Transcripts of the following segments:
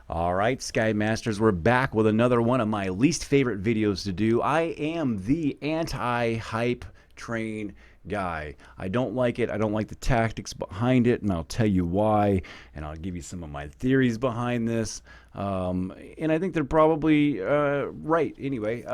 All right, Sky Masters, we're back with another one of my least favorite videos to do. I am the anti-hype train guy. I don't like it. I don't like the tactics behind it, and I'll tell you why, and I'll give you some of my theories behind this. And I think they're probably right. Anyway,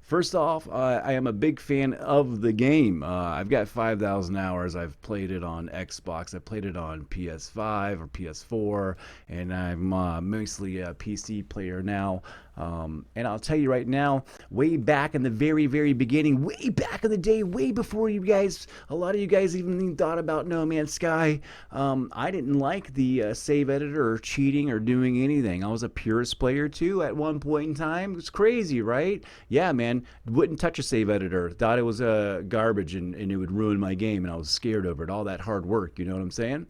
first off, I am a big fan of the game. I've got 5,000 hours. I've played it on Xbox. I've played it on PS5 or PS4, and I'm mostly a PC player now. And I'll tell you right now, way back in the very, very beginning, way back in the day, way before you guys, a lot of you guys even thought about No Man's Sky, I didn't like the save editor or cheating or doing anything. I was a purist player too at one point in time. It was crazy, right? Yeah, man, wouldn't touch a save editor. Thought it was garbage and it would ruin my game, and I was scared over it. All that hard work, you know what I'm saying?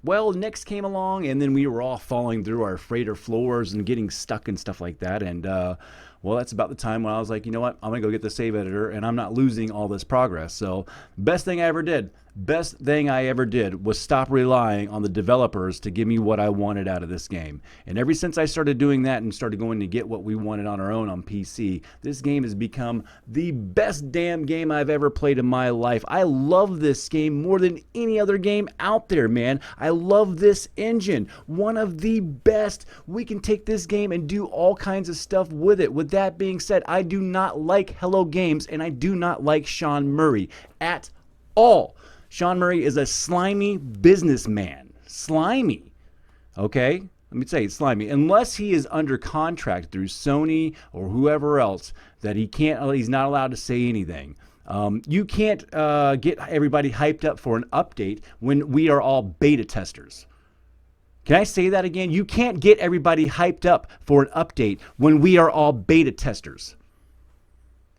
Well, next came along, and then we were all falling through our freighter floors and getting stuck and stuff like that. And well, that's about the time when I was like, you know what? I'm gonna go get the save editor, and I'm not losing all this progress. So, best thing I ever did was stop relying on the developers to give me what I wanted out of this game. And ever since I started doing that and started going to get what we wanted on our own on PC, this game has become the best damn game I've ever played in my life. I love this game more than any other game out there, man. I love this engine. One of the best. We can take this game and do all kinds of stuff with it. With that being said, I do not like Hello Games, and I do not like Sean Murray at all. Sean Murray is a slimy businessman. Slimy. Okay? Let me say it's slimy. Unless he is under contract through Sony or whoever else, that he's not allowed to say anything. You can't get everybody hyped up for an update when we are all beta testers. Can I say that again? You can't get everybody hyped up for an update when we are all beta testers.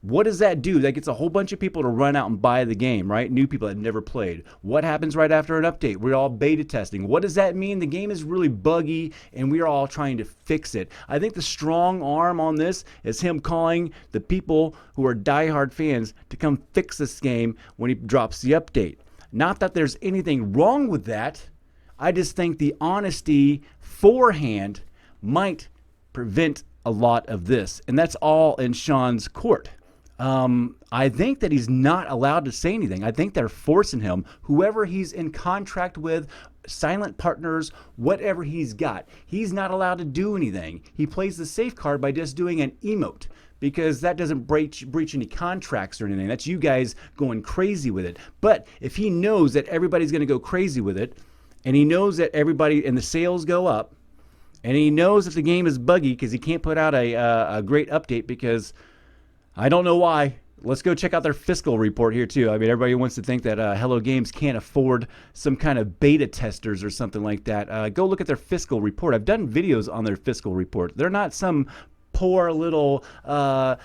What does that do? That gets a whole bunch of people to run out and buy the game, right? New people that never played. What happens right after an update? We're all beta testing. What does that mean? The game is really buggy, and we are all trying to fix it. I think the strong arm on this is him calling the people who are diehard fans to come fix this game when he drops the update. Not that there's anything wrong with that. I just think the honesty forehand might prevent a lot of this, and that's all in Sean's court. I think that he's not allowed to say anything. I think they're forcing him, whoever he's in contract with, silent partners, whatever he's got. He's not allowed to do anything. He plays the safe card by just doing an emote, because that doesn't breach any contracts or anything. That's you guys going crazy with it. But if he knows that everybody's going to go crazy with it, and he knows that everybody and the sales go up, and he knows that the game is buggy because he can't put out a great update because I don't know why. Let's go check out their fiscal report here too. I mean, everybody wants to think that Hello Games can't afford some kind of beta testers or something like that. Go look at their fiscal report. I've done videos on their fiscal report. They're not some poor little,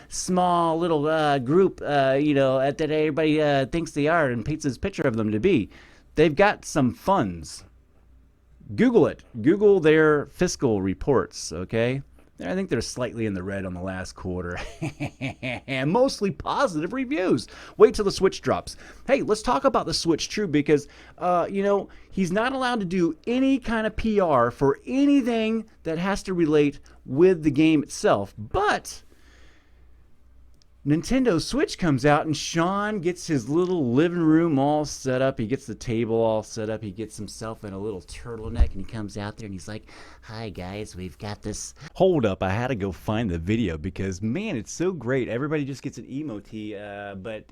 small little group, that everybody thinks they are and paints this picture of them to be. They've got some funds. Google it. Google their fiscal reports, okay? I think they're slightly in the red on the last quarter. And mostly positive reviews. Wait till the Switch drops. Hey, let's talk about the Switch, too, because, he's not allowed to do any kind of PR for anything that has to relate with the game itself. But Nintendo Switch comes out, and Sean gets his little living room all set up. He gets the table all set up. He gets himself in a little turtleneck, and he comes out there, and he's like, "Hi, guys, we've got this." Hold up. I had to go find the video because, man, it's so great. Everybody just gets an emoji, but,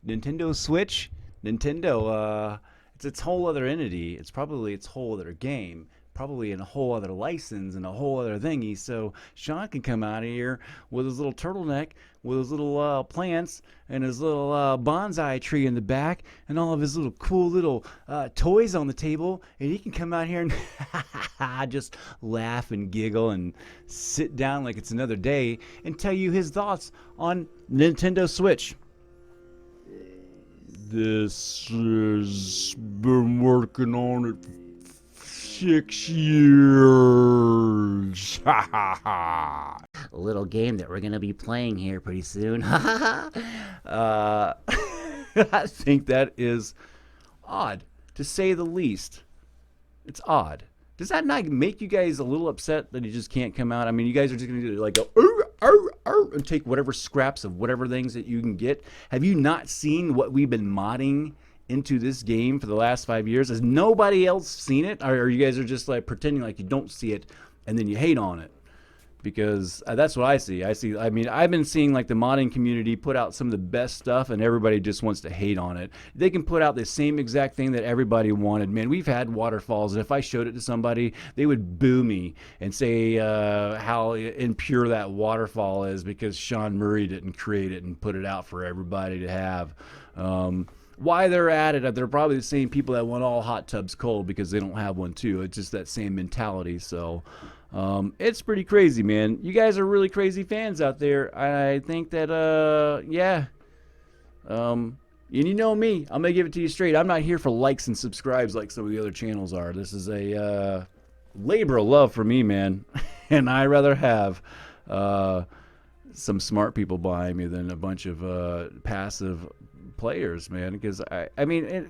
Nintendo Switch, it's its whole other entity. It's probably its whole other game. Probably in a whole other license and a whole other thingy. So Sean can come out of here with his little turtleneck, with his little plants and his little bonsai tree in the back, and all of his little cool little toys on the table, and he can come out here and just laugh and giggle and sit down like it's another day and tell you his thoughts on Nintendo Switch. This has been working on it 6 years. A little game that we're going to be playing here pretty soon. I think that is odd, to say the least. It's odd. Does that not make you guys a little upset that you just can't come out? I mean, you guys are just going to like go "Arr, arr, arr," and take whatever scraps of whatever things that you can get. Have you not seen what we've been modding into this game for the last 5 years? Has nobody else seen it? Or you guys are just like pretending like you don't see it and then you hate on it? Because that's what I see. I mean, I've been seeing like the modding community put out some of the best stuff, and everybody just wants to hate on it. They can put out the same exact thing that everybody wanted. Man, we've had waterfalls, and if I showed it to somebody, they would boo me and say how impure that waterfall is because Sean Murray didn't create it and put it out for everybody to have. Why they're at it, they're probably the same people that want all hot tubs cold because they don't have one too. It's just that same mentality. So it's pretty crazy, man. You guys are really crazy fans out there. I think that, yeah. And you know me, I'm going to give it to you straight. I'm not here for likes and subscribes like some of the other channels are. This is a labor of love for me, man. And I'd rather have some smart people behind me than a bunch of passive players, man. Because, I mean,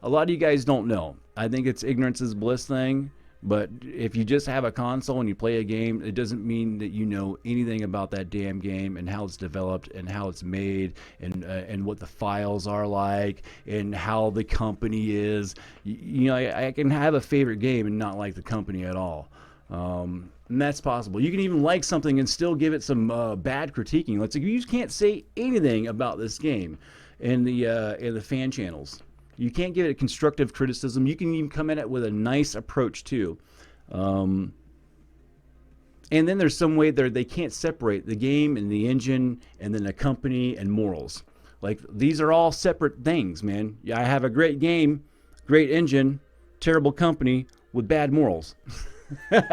a lot of you guys don't know. I think it's ignorance is bliss thing. But if you just have a console and you play a game, it doesn't mean that you know anything about that damn game and how it's developed and how it's made and what the files are like and how the company is. You know, I can have a favorite game and not like the company at all. And that's possible. You can even like something and still give it some bad critiquing. Let's say you just can't say anything about this game in the fan channels. You can't give it a constructive criticism. You can even come at it with a nice approach too. And then there's some way they can't separate the game and the engine and then the company and morals. Like these are all separate things, man. Yeah, I have a great game, great engine, terrible company with bad morals. And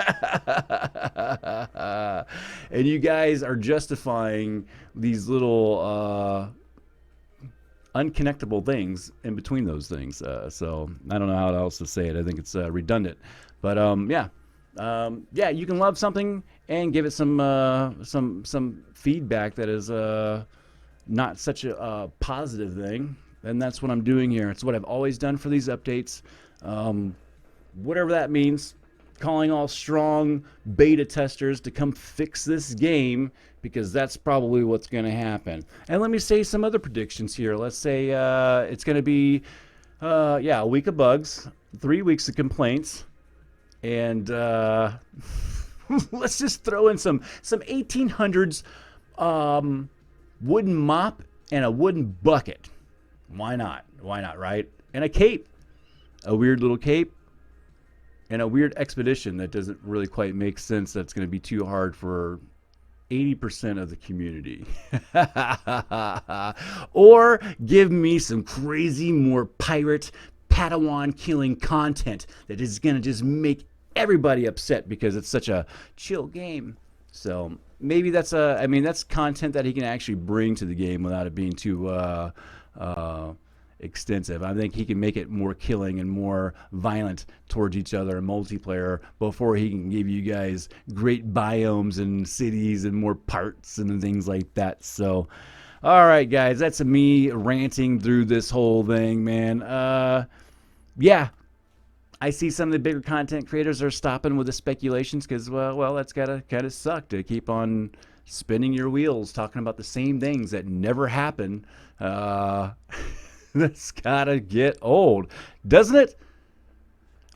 you guys are justifying these little unconnectable things in between those things. So I don't know how else to say it. I think it's redundant, but yeah, you can love something and give it some feedback that is not such a positive thing. And that's what I'm doing here. It's what I've always done for these updates. Whatever that means. Calling all strong beta testers to come fix this game because that's probably what's going to happen. And let me say some other predictions here. Let's say it's going to be, a week of bugs, 3 weeks of complaints, and let's just throw in some 1800s wooden mop and a wooden bucket. Why not? Why not, right? And a cape, a weird little cape. And a weird expedition that doesn't really quite make sense. That's going to be too hard for 80% of the community. Or give me some crazy, more pirate, Padawan killing content that is going to just make everybody upset because it's such a chill game. So maybe that's that's content that he can actually bring to the game without it being too extensive. I think he can make it more killing and more violent towards each other in multiplayer before he can give you guys great biomes and cities and more parts and things like that. So, all right, guys, that's me ranting through this whole thing, man. Yeah, I see some of the bigger content creators are stopping with the speculations because, well, that's gotta kind of suck to keep on spinning your wheels talking about the same things that never happen. That's gotta get old, doesn't it?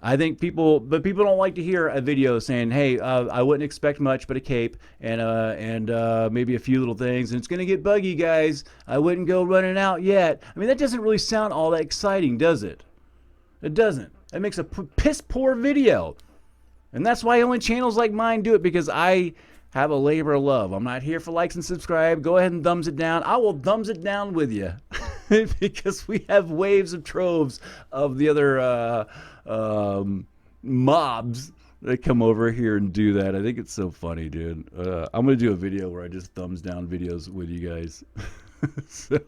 I think people don't like to hear a video saying, "Hey, I wouldn't expect much but a cape and maybe a few little things, and it's gonna get buggy, guys. I wouldn't go running out yet." I mean, that doesn't really sound all that exciting, does it? It doesn't. It makes a piss poor video, and that's why only channels like mine do it because I have a labor of love. I'm not here for likes and subscribe. Go ahead and thumbs it down. I will thumbs it down with you. Because we have waves of troves of the other mobs that come over here and do that. I think it's so funny, dude. I'm going to do a video where I just thumbs down videos with you guys. So,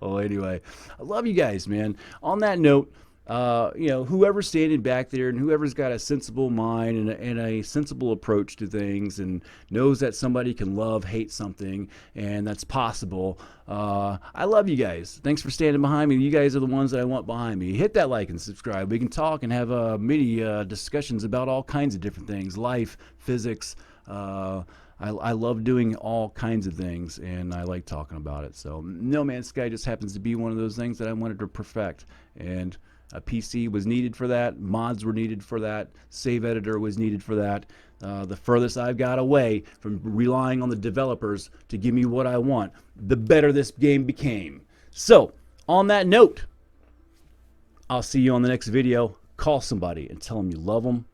anyway, I love you guys, man. On that note, you know, whoever's standing back there and whoever's got a sensible mind and a sensible approach to things and knows that somebody can love, hate something, and that's possible. I love you guys. Thanks for standing behind me. You guys are the ones that I want behind me. Hit that like and subscribe. We can talk and have many discussions about all kinds of different things, life, physics. I love doing all kinds of things, and I like talking about it. So No Man's Sky just happens to be one of those things that I wanted to perfect, and a PC was needed for that. Mods were needed for that. Save editor was needed for that. The furthest I've got away from relying on the developers to give me what I want, the better this game became. So, on that note, I'll see you on the next video. Call somebody and tell them you love them